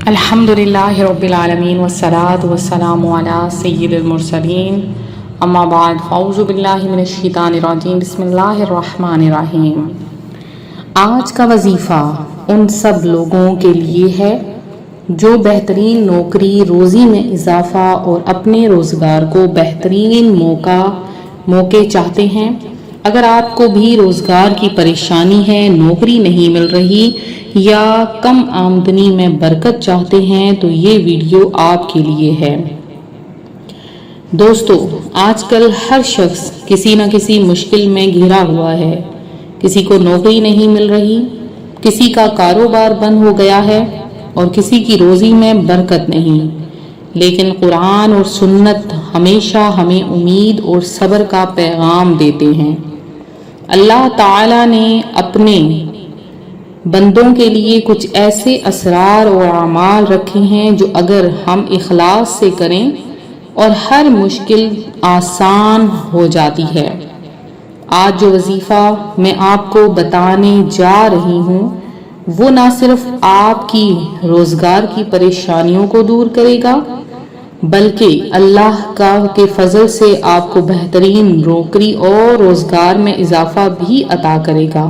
الحمدللہ رب العالمین والصلاة والسلام علی سید المرسلین اما بعد فاعوذ باللہ من الشیطان الرجیم بسم اللہ الرحمن الرحیم۔ آج کا وظیفہ ان سب لوگوں کے لیے ہے جو بہترین نوکری روزی میں اضافہ اور اپنے روزگار کو بہترین موقع چاہتے ہیں۔ اگر آپ کو بھی روزگار کی پریشانی ہے، نوکری نہیں مل رہی یا کم آمدنی میں برکت چاہتے ہیں تو یہ ویڈیو آپ کے لیے ہے۔ دوستو، آج کل ہر شخص کسی نہ کسی مشکل میں گھرا ہوا ہے۔ کسی کو نوکری نہیں مل رہی، کسی کا کاروبار بند ہو گیا ہے اور کسی کی روزی میں برکت نہیں۔ لیکن قرآن اور سنت ہمیشہ ہمیں امید اور صبر کا پیغام دیتے ہیں۔ اللہ تعالیٰ نے اپنے بندوں کے لیے کچھ ایسے اسرار و اعمال رکھے ہیں جو اگر ہم اخلاص سے کریں اور ہر مشکل آسان ہو جاتی ہے۔ آج جو وظیفہ میں آپ کو بتانے جا رہی ہوں وہ نہ صرف آپ کی روزگار کی پریشانیوں کو دور کرے گا بلکہ اللہ کے فضل سے آپ کو بہترین نوکری اور روزگار میں اضافہ بھی عطا کرے گا۔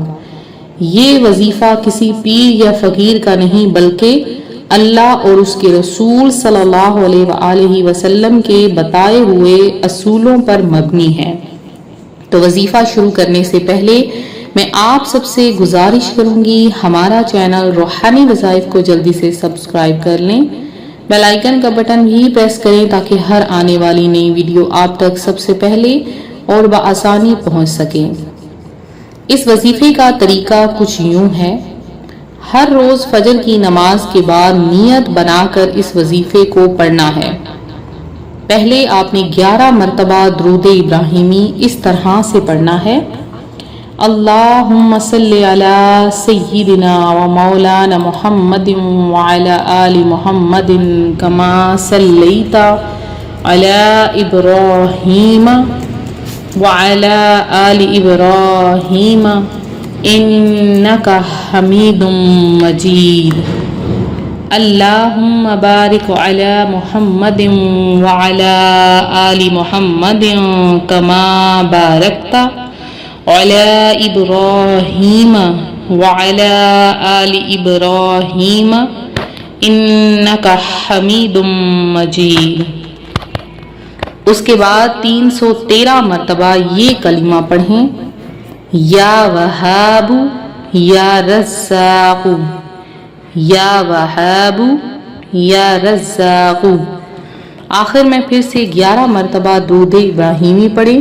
یہ وظیفہ کسی پیر یا فقیر کا نہیں بلکہ اللہ اور اس کے رسول صلی اللہ علیہ وآلہ وسلم کے بتائے ہوئے اصولوں پر مبنی ہے۔ تو وظیفہ شروع کرنے سے پہلے میں آپ سب سے گزارش کروں گی ہمارا چینل روحانی وظائف کو جلدی سے سبسکرائب کر لیں، بیل آئیکن کا بٹن بھی پریس کریں تاکہ ہر آنے والی نئی ویڈیو آپ تک سب سے پہلے اور بآسانی پہنچ سکیں۔ اس وظیفے کا طریقہ کچھ یوں ہے۔ ہر روز فجر کی نماز کے بعد نیت بنا کر اس وظیفے کو پڑھنا ہے۔ پہلے آپ نے 11 مرتبہ درود ابراہیمی اس طرح سے پڑھنا ہے: اللہم صلی علی سیدنا و مولانا محمد وعلی آل محمد کما صلیت علی ابراہیم وعلی آل ابراہیم انک حمید مجید۔ اللہم بارک علی محمد وعلی آل محمد کما بارکت علی ابراہیم وعلی آل ابراہیم انک حمید مجید۔ اس کے بعد 313 مرتبہ یہ کلمہ پڑھیں: یا وہاب یا رزاق، یا وہاب یا رزاق۔ آخر میں پھر سے 11 مرتبہ درود ابراہیمی پڑھیں،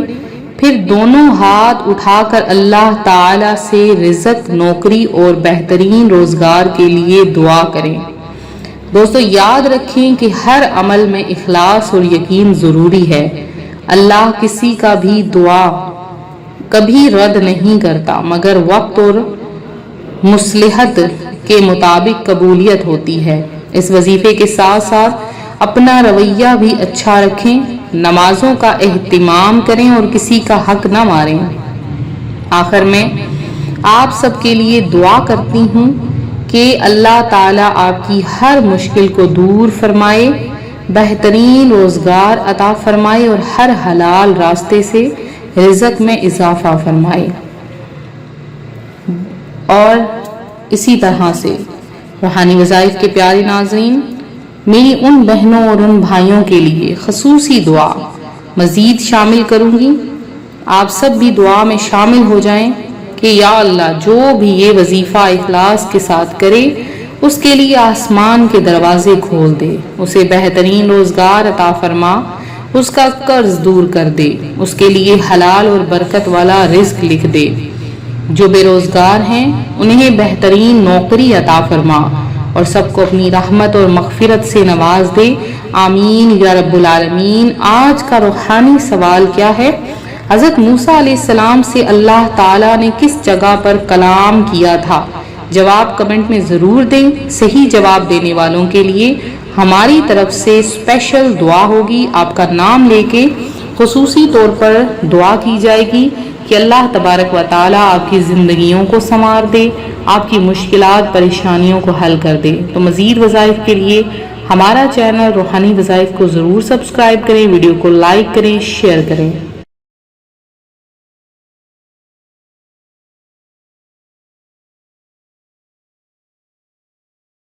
پھر دونوں ہاتھ اٹھا کر اللہ تعالی سے رزق، نوکری اور بہترین روزگار کے لیے دعا کریں۔ دوستو، یاد رکھیں کہ ہر عمل میں اخلاص اور یقین ضروری ہے۔ اللہ کسی کا بھی دعا کبھی رد نہیں کرتا مگر وقت اور مصلحت کے مطابق قبولیت ہوتی ہے۔ اس وظیفے کے ساتھ ساتھ اپنا رویہ بھی اچھا رکھیں، نمازوں کا اہتمام کریں اور کسی کا حق نہ ماریں۔ آخر میں آپ سب کے لیے دعا کرتی ہوں کہ اللہ تعالیٰ آپ کی ہر مشکل کو دور فرمائے، بہترین روزگار عطا فرمائے اور ہر حلال راستے سے رزق میں اضافہ فرمائے۔ اور اسی طرح سے روحانی وظائف کے پیارے ناظرین، میری ان بہنوں اور ان بھائیوں کے لیے خصوصی دعا مزید شامل کروں گی۔ آپ سب بھی دعا میں شامل ہو جائیں کہ یا اللہ، جو بھی یہ وظیفہ اخلاص کے ساتھ کرے اس کے لیے آسمان کے دروازے کھول دے، اسے بہترین روزگار عطا فرما، اس کا قرض دور کر دے، اس کے لیے حلال اور برکت والا رزق لکھ دے۔ جو بے روزگار ہیں انہیں بہترین نوکری عطا فرما اور سب کو اپنی رحمت اور مغفرت سے نواز دے، آمین یا رب العالمین۔ آج کا روحانی سوال کیا ہے؟ حضرت موسیٰ علیہ السلام سے اللہ تعالیٰ نے کس جگہ پر کلام کیا تھا؟ جواب کمنٹ میں ضرور دیں۔ صحیح جواب دینے والوں کے لیے ہماری طرف سے اسپیشل دعا ہوگی، آپ کا نام لے کے خصوصی طور پر دعا کی جائے گی کہ اللہ تبارک و تعالیٰ آپ کی زندگیوں کو سنوار دے آپ کی مشکلات پریشانیوں کو حل کر دے۔ تو مزید وظائف کے لیے ہمارا چینل روحانی وظائف کو ضرور سبسکرائب کریں، ویڈیو کو لائک کریں، شیئر کریں۔